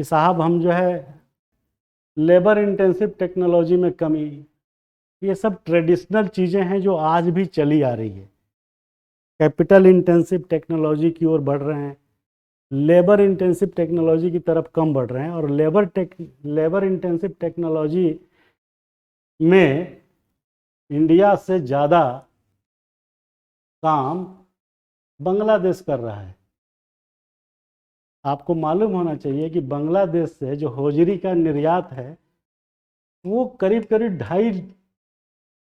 कि साहब हम जो है लेबर इंटेंसिव टेक्नोलॉजी में कमी, ये सब ट्रेडिशनल चीज़ें हैं जो आज भी चली आ रही है। कैपिटल इंटेंसिव टेक्नोलॉजी की ओर बढ़ रहे हैं, लेबर इंटेंसिव टेक्नोलॉजी की तरफ कम बढ़ रहे हैं। और लेबर इंटेंसिव टेक्नोलॉजी में इंडिया से ज़्यादा काम बांग्लादेश कर रहा है। आपको मालूम होना चाहिए कि बांग्लादेश से जो होजरी का निर्यात है वो करीब करीब 2.5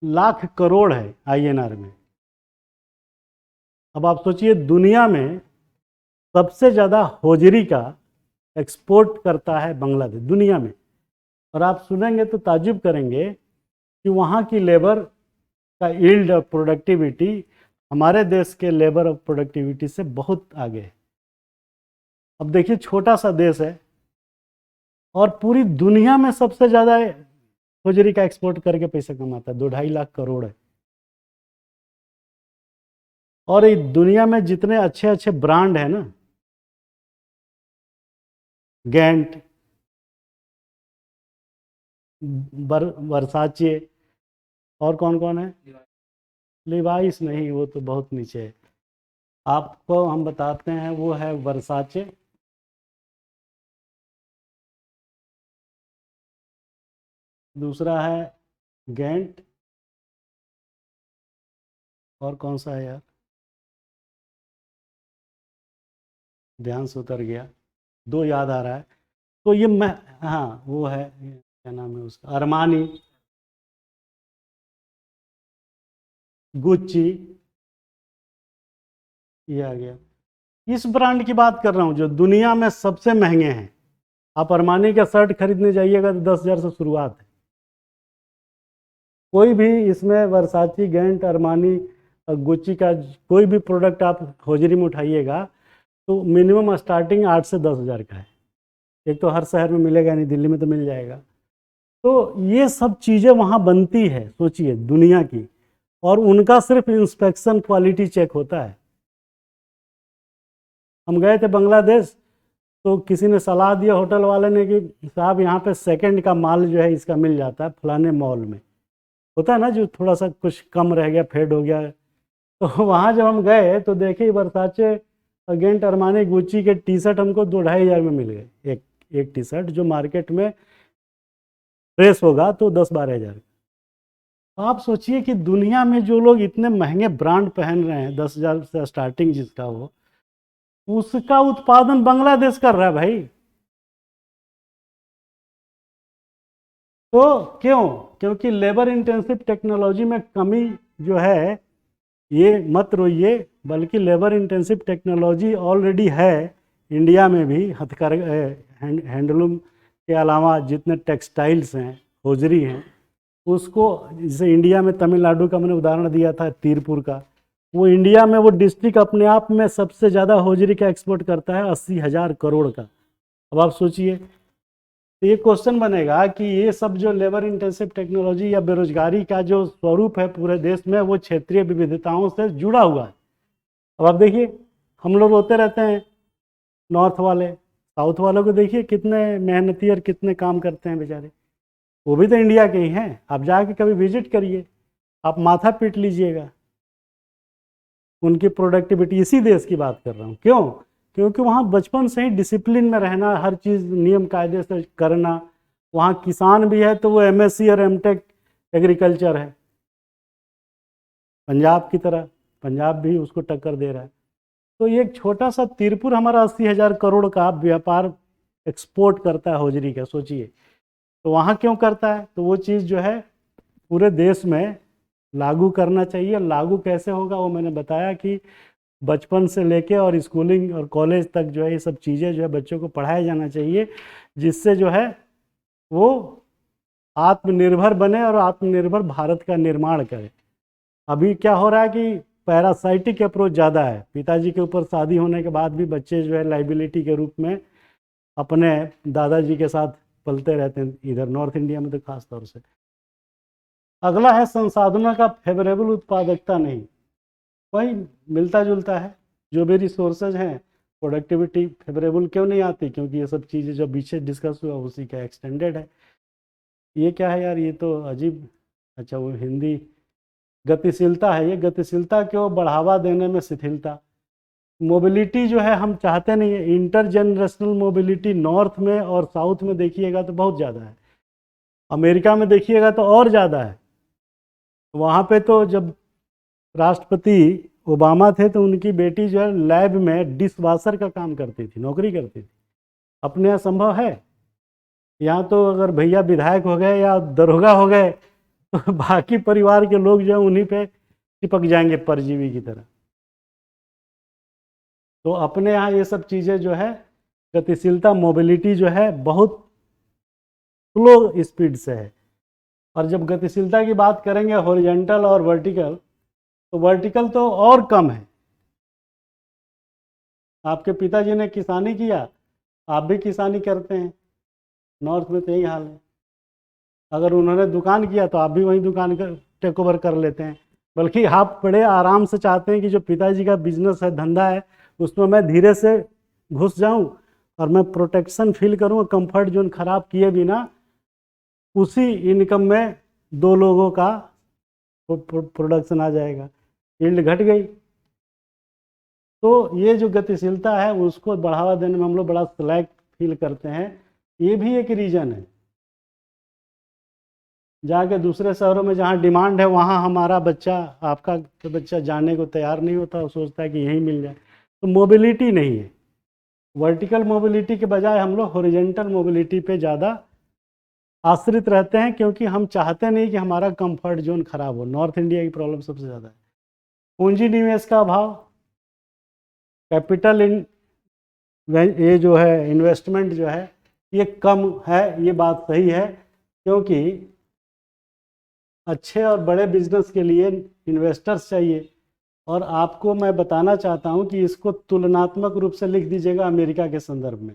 लाख करोड़ है INR में। अब आप सोचिए दुनिया में सबसे ज़्यादा होजरी का एक्सपोर्ट करता है बांग्लादेश दुनिया में। और आप सुनेंगे तो ताज्जुब करेंगे कि वहाँ की लेबर का यील्ड और प्रोडक्टिविटी हमारे देश के लेबर और प्रोडक्टिविटी से बहुत आगे है। अब देखिए छोटा सा देश है और पूरी दुनिया में सबसे ज़्यादा होजरी का एक्सपोर्ट करके पैसा कमाता है, 2-2.5 लाख करोड़ है। और ये दुनिया में जितने अच्छे अच्छे ब्रांड है ना, गैंट, वर्साचे, और कौन कौन है, लिवाइस नहीं, वो तो बहुत नीचे है। आपको हम बताते हैं, वो है वर्साचे, दूसरा है गैंट, और कौन सा है यार, ध्यान से उतर गया, 2 याद आ रहा है। तो ये मैं, हाँ वो है, क्या नाम है उसका, अरमानी, गुच्ची, ये आ गया। इस ब्रांड की बात कर रहा हूँ जो दुनिया में सबसे महंगे हैं। आप अरमानी का शर्ट खरीदने जाइएगा तो 10,000 से शुरुआत है। कोई भी इसमें वर्साची, गैंट, अरमानी, गुच्ची का कोई भी प्रोडक्ट आप होजरी में उठाइएगा तो मिनिमम स्टार्टिंग 8 से 10,000 का है। एक तो हर शहर में मिलेगा नहीं, दिल्ली में तो मिल जाएगा। तो ये सब चीज़ें वहाँ बनती है, सोचिए दुनिया की, और उनका सिर्फ इंस्पेक्शन क्वालिटी चेक होता है। हम गए थे बांग्लादेश तो किसी ने सलाह दिया होटल वाले ने कि साहब यहाँ पे सेकंड का माल जो है इसका मिल जाता है फलाने मॉल में, होता है ना जो थोड़ा सा कुछ कम रह गया, फेड हो गया। तो वहाँ जब हम गए तो देखे वर्साचे, गैंट, अरमानी, गुच्ची के टी शर्ट हमको 2-2.5 हज़ार में मिल गए। एक टी शर्ट जो मार्केट में फ्रेश होगा तो 10-12 हज़ार। आप सोचिए कि दुनिया में जो लोग इतने महंगे ब्रांड पहन रहे हैं, 10,000 से स्टार्टिंग जिसका हो, उसका उत्पादन बांग्लादेश कर रहा है भाई। तो क्यों? क्योंकि लेबर इंटेंसिव टेक्नोलॉजी में कमी जो है, ये मत रोइए, बल्कि लेबर इंटेंसिव टेक्नोलॉजी ऑलरेडी है इंडिया में भी। हैंडलूम के अलावा जितने टेक्सटाइल्स हैं, होजरी हैं, उसको, जैसे इंडिया में तमिलनाडु का मैंने उदाहरण दिया था, तीरपुर का, वो इंडिया में वो डिस्ट्रिक्ट अपने आप में सबसे ज़्यादा होजरी का एक्सपोर्ट करता है, 80,000 करोड़ का। अब आप सोचिए, तो ये क्वेश्चन बनेगा कि ये सब जो लेबर इंटेंसिव टेक्नोलॉजी या बेरोजगारी का जो स्वरूप है पूरे देश में, वो क्षेत्रीय विविधताओं से जुड़ा हुआ है। अब आप देखिए, हम लोग रोते रहते हैं नॉर्थ वाले, साउथ वालों को देखिए कितने मेहनती और कितने काम करते हैं बेचारे, वो भी तो इंडिया के ही हैं। आप जाके कभी विजिट करिए, आप माथा पीट लीजिएगा उनकी प्रोडक्टिविटी। इसी देश की बात कर रहा हूँ। क्यों? क्योंकि वहाँ बचपन से ही डिसिप्लिन में रहना, हर चीज़ नियम कायदे से करना। वहाँ किसान भी है तो वो MSc और M.Tech एग्रीकल्चर है, पंजाब की तरह। पंजाब भी उसको टक्कर दे रहा है। तो ये एक छोटा सा तीरपुर हमारा 80,000 करोड़ का व्यापार एक्सपोर्ट करता है होजरी का, सोचिए। तो वहाँ क्यों करता है? तो वो चीज़ जो है पूरे देश में लागू करना चाहिए। लागू कैसे होगा वो मैंने बताया कि बचपन से लेके और स्कूलिंग और कॉलेज तक जो है ये सब चीज़ें जो है बच्चों को पढ़ाया जाना चाहिए, जिससे जो है वो आत्मनिर्भर बने और आत्मनिर्भर भारत का निर्माण करे। अभी क्या हो रहा है कि पैरासाइटिक अप्रोच ज़्यादा है। पिताजी के ऊपर शादी होने के बाद भी बच्चे जो है लाइबिलिटी के रूप में अपने दादाजी के साथ पलते रहते हैं, इधर नॉर्थ इंडिया में तो खास तौर से। अगला है संसाधनों का फेवरेबल उत्पादकता नहीं। वही मिलता जुलता है, जो भी रिसोर्सेज हैं प्रोडक्टिविटी फेवरेबल क्यों नहीं आती? क्योंकि ये सब चीज़ें जो पीछे डिस्कस हुआ उसी का एक्सटेंडेड है। ये क्या है यार, ये तो अजीब। अच्छा वो हिंदी गतिशीलता है, ये गतिशीलता क्यों? बढ़ावा देने में शिथिलता। मोबिलिटी जो है हम चाहते नहीं है, इंटर जनरेशनल मोबिलिटी नॉर्थ में और साउथ में देखिएगा तो बहुत ज़्यादा है, अमेरिका में देखिएगा तो और ज़्यादा है। वहाँ पे तो जब राष्ट्रपति ओबामा थे तो उनकी बेटी जो है लैब में डिश वॉशर का काम करती थी, नौकरी करती थी। अपने यहाँ संभव है? यहाँ तो अगर भैया विधायक हो गए या दरोगा हो गए तो बाकी परिवार के लोग जो है उन्हीं पे चिपक जाएंगे परजीवी की तरह। तो अपने यहाँ ये सब चीज़ें जो है गतिशीलता मोबिलिटी जो है बहुत स्लो स्पीड से है। और जब गतिशीलता की बात करेंगे हॉरिजॉन्टल और वर्टिकल, तो वर्टिकल तो और कम है। आपके पिताजी ने किसानी किया, आप भी किसानी करते हैं, नॉर्थ में तो यही हाल है। अगर उन्होंने दुकान किया तो आप भी वही दुकान का टेक ओवर कर लेते हैं। बल्कि आप बड़े आराम से चाहते हैं कि जो पिताजी का बिजनेस है, धंधा है, उसमें मैं धीरे से घुस जाऊं और मैं प्रोटेक्शन फील करूं, कंफर्ट जोन खराब किए बिना उसी इनकम में दो लोगों का प्रोडक्शन आ जाएगा, यील्ड घट गई। तो ये जो गतिशीलता है उसको बढ़ावा देने में हम लोग बड़ा स्लैक फील करते हैं, ये भी एक रीज़न है। जाके दूसरे शहरों में जहाँ डिमांड है वहाँ हमारा बच्चा, आपका बच्चा जाने को तैयार नहीं होता, वो सोचता है कि यहीं मिल जाए। तो मोबिलिटी नहीं है, वर्टिकल मोबिलिटी के बजाय हम लोग हॉरिजॉन्टल मोबिलिटी पे ज़्यादा आश्रित रहते हैं, क्योंकि हम चाहते नहीं कि हमारा कंफर्ट जोन खराब हो। नॉर्थ इंडिया की प्रॉब्लम सबसे ज़्यादा है। पूंजी निवेश का अभाव, कैपिटल इन ये जो है इन्वेस्टमेंट जो है ये कम है, ये बात सही है। क्योंकि अच्छे और बड़े बिजनेस के लिए इन्वेस्टर्स चाहिए। और आपको मैं बताना चाहता हूं कि इसको तुलनात्मक रूप से लिख दीजिएगा अमेरिका के संदर्भ में।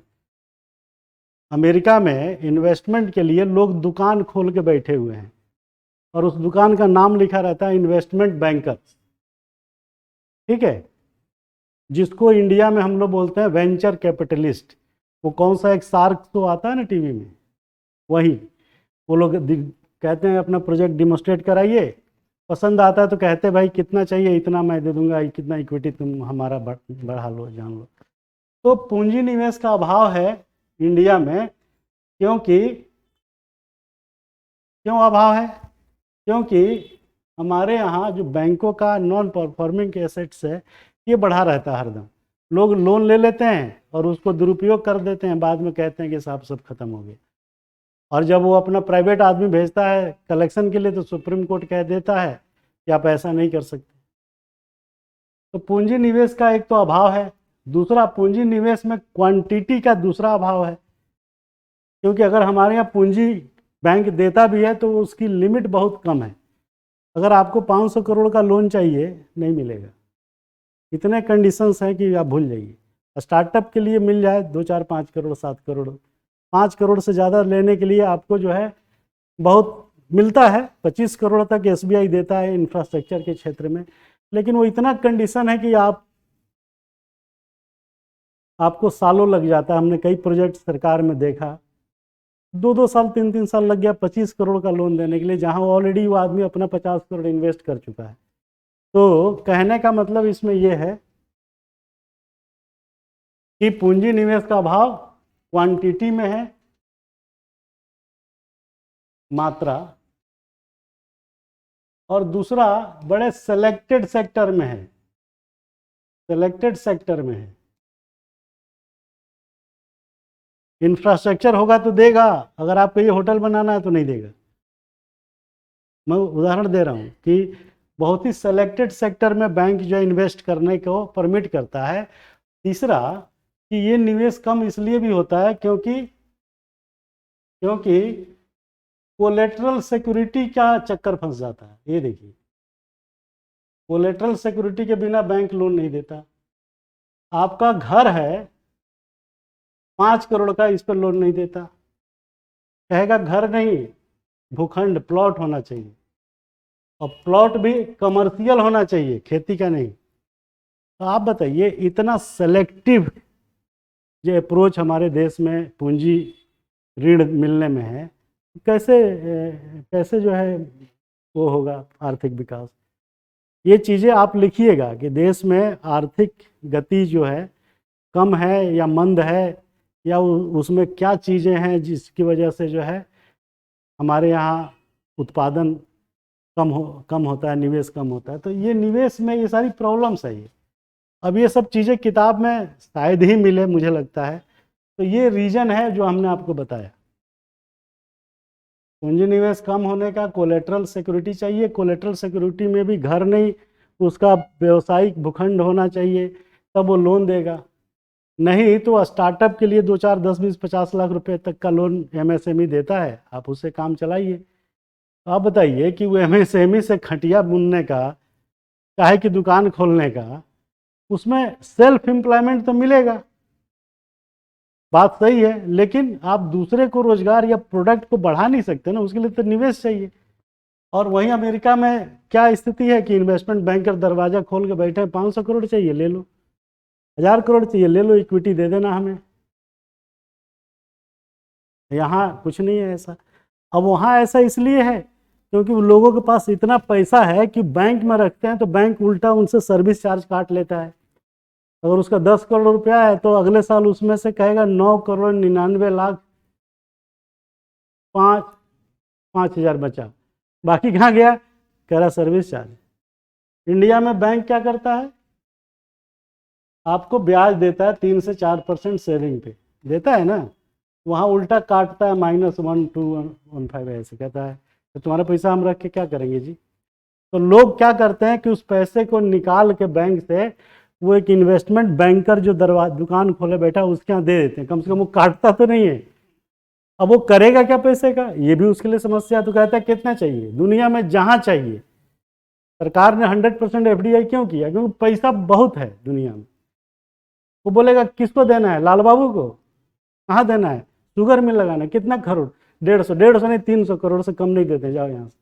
अमेरिका में इन्वेस्टमेंट के लिए लोग दुकान खोल के बैठे हुए हैं और उस दुकान का नाम लिखा रहता है इन्वेस्टमेंट बैंकर्स, ठीक है, जिसको इंडिया में हम लोग बोलते हैं वेंचर कैपिटलिस्ट। वो कौन सा एक शार्क शो आता है ना टीवी में, वही वो लोग कहते हैं अपना प्रोजेक्ट डिमोस्ट्रेट कराइए, पसंद आता है तो कहते हैं भाई कितना चाहिए, इतना मैं दे दूंगा, कितना इक्विटी तुम हमारा बढ़ा लो, जान लो। तो पूंजी निवेश का अभाव है इंडिया में। क्योंकि क्यों अभाव है? क्योंकि हमारे यहाँ जो बैंकों का नॉन परफॉर्मिंग एसेट्स है ये बढ़ा रहता है हरदम। लोग लोन ले लेते हैं और उसको दुरुपयोग कर देते हैं, बाद में कहते हैं कि साहब सब खत्म हो गया। और जब वो अपना प्राइवेट आदमी भेजता है कलेक्शन के लिए तो सुप्रीम कोर्ट कह देता है कि आप ऐसा नहीं कर सकते। तो पूंजी निवेश का एक तो अभाव है, दूसरा पूंजी निवेश में क्वांटिटी का दूसरा अभाव है। क्योंकि अगर हमारे यहाँ पूंजी बैंक देता भी है तो उसकी लिमिट बहुत कम है। अगर आपको 500 करोड़ का लोन चाहिए, नहीं मिलेगा, इतने कंडीशंस हैं कि आप भूल जाइए। स्टार्टअप के लिए मिल जाए 2 4 5 करोड़ 7 करोड़, 5 करोड़ से ज़्यादा लेने के लिए आपको जो है बहुत मिलता है। 25 करोड़ तक SBI देता है इंफ्रास्ट्रक्चर के क्षेत्र में, लेकिन वो इतना कंडीशन है कि आपको सालों लग जाता है। हमने कई प्रोजेक्ट सरकार में देखा, 2 साल 3 साल लग गया 25 करोड़ का लोन देने के लिए, जहां ऑलरेडी वो आदमी अपना 50 करोड़ इन्वेस्ट कर चुका है। तो कहने का मतलब इसमें यह है कि पूंजी निवेश का अभाव क्वांटिटी में है, मात्रा, और दूसरा बड़े सेलेक्टेड सेक्टर में है, सेलेक्टेड सेक्टर में है। इंफ्रास्ट्रक्चर होगा तो देगा, अगर आपको ये होटल बनाना है तो नहीं देगा। मैं उदाहरण दे रहा हूँ कि बहुत ही सेलेक्टेड सेक्टर में बैंक जो इन्वेस्ट करने को परमिट करता है। तीसरा कि ये निवेश कम इसलिए भी होता है क्योंकि कोलेटरल सिक्योरिटी का चक्कर फंस जाता है। ये देखिए, कोलेटरल सिक्योरिटी के बिना बैंक लोन नहीं देता। आपका घर है 5 करोड़ का, इस पर लोन नहीं देता, कहेगा घर नहीं, भूखंड प्लॉट होना चाहिए, और प्लॉट भी कमर्शियल होना चाहिए, खेती का नहीं। तो आप बताइए, इतना सेलेक्टिव जो अप्रोच हमारे देश में पूंजी ऋण मिलने में है, कैसे कैसे जो है वो होगा आर्थिक विकास। ये चीज़ें आप लिखिएगा कि देश में आर्थिक गति जो है कम है या मंद है, या उसमें क्या चीज़ें हैं जिसकी वजह से जो है हमारे यहाँ उत्पादन कम होता है, निवेश कम होता है। तो ये निवेश में ये सारी प्रॉब्लम्स है ये। अब ये सब चीज़ें किताब में शायद ही मिले, मुझे लगता है। तो ये रीज़न है जो हमने आपको बताया। पूंजी निवेश कम होने का कोलेट्रल सिक्योरिटी चाहिए। कोलेट्रल सिक्योरिटी में भी घर नहीं, उसका व्यवसायिक भूखंड होना चाहिए, तब वो लोन देगा। नहीं तो स्टार्टअप के लिए 2 4 10 20 50 लाख रुपए तक का लोन एमएसएमई देता है, आप उससे काम चलाइए। आप बताइए कि वो एमएसएमई से खटिया बुनने का, चाहे की दुकान खोलने का, उसमें सेल्फ एम्प्लॉयमेंट तो मिलेगा, बात सही है, लेकिन आप दूसरे को रोजगार या प्रोडक्ट को बढ़ा नहीं सकते ना, उसके लिए तो निवेश चाहिए। और वहीं अमेरिका में क्या स्थिति है कि इन्वेस्टमेंट बैंकर दरवाजा खोल के बैठे हैं, 500 करोड़ चाहिए ले लो, 1000 करोड़ चाहिए ले लो, इक्विटी दे देना हमें। यहाँ कुछ नहीं है ऐसा। अब वहाँ ऐसा इसलिए है क्योंकि लोगों के पास इतना पैसा है कि बैंक में रखते हैं तो बैंक उल्टा उनसे सर्विस चार्ज काट लेता है। अगर उसका 10 करोड़ रुपया है तो अगले साल उसमें से कहेगा 9 करोड़ 99 लाख 5,000 बचा, बाकी कहाँ गया, कह रहा सर्विस चार्ज। इंडिया में बैंक क्या करता है, आपको ब्याज देता है 3 से 4% सेविंग पे देता है ना, वहाँ उल्टा काटता है -1 2 1 5 ऐसे कहता है तो तुम्हारा पैसा हम रख के क्या करेंगे जी। तो लोग क्या करते हैं कि उस पैसे को निकाल के बैंक से वो एक इन्वेस्टमेंट बैंकर जो दुकान खोले बैठा उसके यहाँ दे देते हैं, कम से कम वो काटता तो नहीं है। अब वो करेगा क्या पैसे का, ये भी उसके लिए समस्या। तो कहता है कितना चाहिए, दुनिया में जहाँ चाहिए। सरकार ने 100% एफडीआई क्यों किया, क्योंकि पैसा बहुत है दुनिया में। वो बोलेगा किसको देना है, लाल बाबू को, कहाँ देना है, शुगर मिल लगाना, कितना करोड़, 150 नहीं 300 करोड़ से कम नहीं देते, जाओ यहाँ से।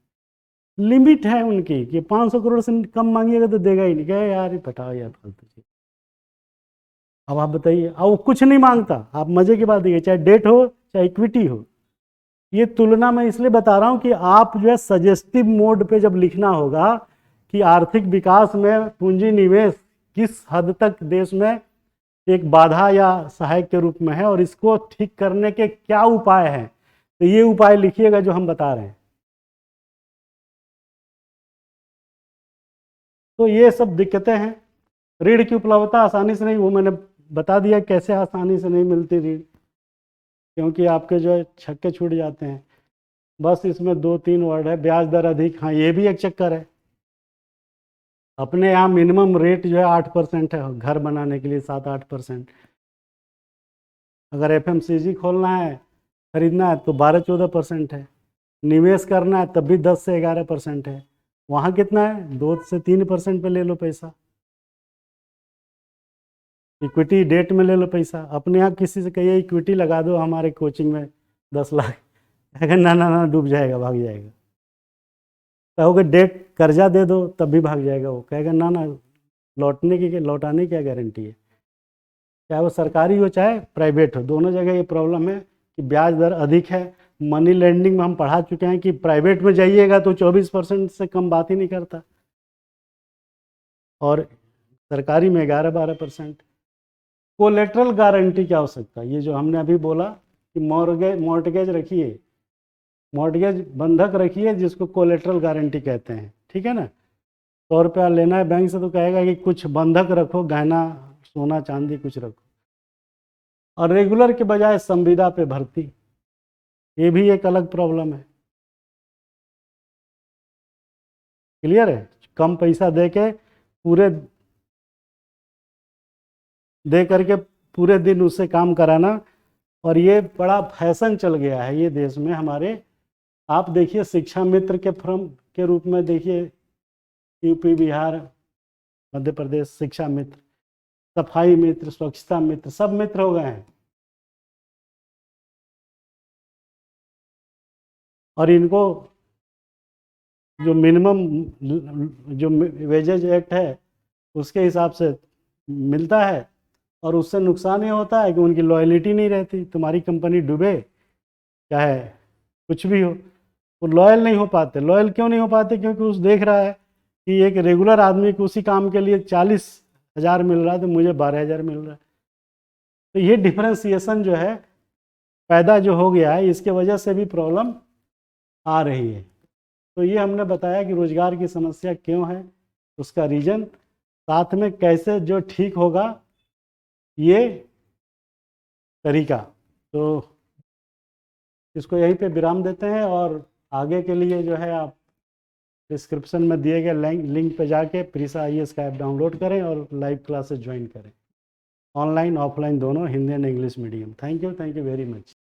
लिमिट है उनकी कि 500 करोड़ से कम मांगिएगा तो देगा ही नहीं, कहे यार ये पटाओ यार फालतू चीज। अब आप बताइए, अब वो कुछ नहीं मांगता। आप मजे की बात देखिए, चाहे डेट हो चाहे इक्विटी हो। ये तुलना मैं इसलिए बता रहा हूँ कि आप जो है सजेस्टिव मोड पे जब लिखना होगा कि आर्थिक विकास में पूंजी निवेश किस हद तक देश में एक बाधा या सहायक के रूप में है और इसको ठीक करने के क्या उपाय हैं, तो ये उपाय लिखिएगा जो हम बता रहे हैं। तो ये सब दिक्कतें हैं। ऋण की उपलब्धता आसानी से नहीं, वो मैंने बता दिया कैसे आसानी से नहीं मिलती ऋण, क्योंकि आपके जो है छक्के छूट जाते हैं। बस इसमें 2 3 वर्ड है, ब्याज दर अधिक, हाँ ये भी एक चक्कर है। अपने यहाँ मिनिमम रेट जो है 8% है घर बनाने के लिए, 7 8%। अगर एफएमसीजी खोलना है, खरीदना है तो 12 14% है। निवेश करना है तब भी 10 से 11% है। वहाँ कितना है, 2 से 3% पे ले लो पैसा। इक्विटी डेट में ले लो पैसा। अपने यहाँ किसी से कहिए इक्विटी लगा दो हमारे कोचिंग में 10 लाख, कहेगा ना ना ना डूब जाएगा, भाग जाएगा। कहोगे डेट कर्जा दे दो तब भी भाग जाएगा, वो कहेगा ना ना लौटाने की क्या गारंटी है। चाहे वो सरकारी हो चाहे प्राइवेट हो, दोनों जगह ये प्रॉब्लम है कि ब्याज दर अधिक है। मनी लेंडिंग में हम पढ़ा चुके हैं कि प्राइवेट में जाइएगा तो 24% से कम बात ही नहीं करता, और सरकारी में 11 12%। कोलेट्रल गारंटी क्या हो सकता है, ये जो हमने अभी बोला कि मॉर्टगेज रखिए, मॉर्टगेज बंधक रखिए, जिसको कोलेट्रल गारंटी कहते हैं, ठीक है ना। 100 रुपया लेना है बैंक से तो कहेगा कि कुछ बंधक रखो, गहना सोना चांदी कुछ रखो। और रेगुलर के बजाय संविदा पे भर्ती, ये भी एक अलग प्रॉब्लम है। क्लियर है, कम पैसा दे करके पूरे दिन उससे काम कराना, और ये बड़ा फैशन चल गया है ये देश में हमारे। आप देखिए शिक्षा मित्र के फर्म के रूप में देखिए, यूपी बिहार मध्य प्रदेश शिक्षा मित्र, सफाई मित्र, स्वच्छता मित्र, सब मित्र हो गए हैं। और इनको जो मिनिमम जो वेजेज एक्ट है उसके हिसाब से मिलता है, और उससे नुकसान ये होता है कि उनकी लॉयलिटी नहीं रहती, तुम्हारी कंपनी डूबे चाहे कुछ भी हो, वो लॉयल नहीं हो पाते। लॉयल क्यों नहीं हो पाते? क्योंकि उस देख रहा है कि एक रेगुलर आदमी को उसी काम के लिए 40,000 मिल रहा है तो मुझे 12,000 मिल रहा है। तो ये डिफ्रेंसिएशन जो है पैदा जो हो गया है, इसके वजह से भी प्रॉब्लम आ रही है। तो ये हमने बताया कि रोज़गार की समस्या क्यों है, उसका रीज़न, साथ में कैसे जो ठीक होगा ये तरीका। तो इसको यहीं पे विराम देते हैं और आगे के लिए जो है आप डिस्क्रिप्शन में दिए गए लिंक पे जाके प्रीसा IAS का ऐप डाउनलोड करें और लाइव क्लासेस ज्वाइन करें, ऑनलाइन ऑफलाइन दोनों, Hindi and English medium. Thank you very much.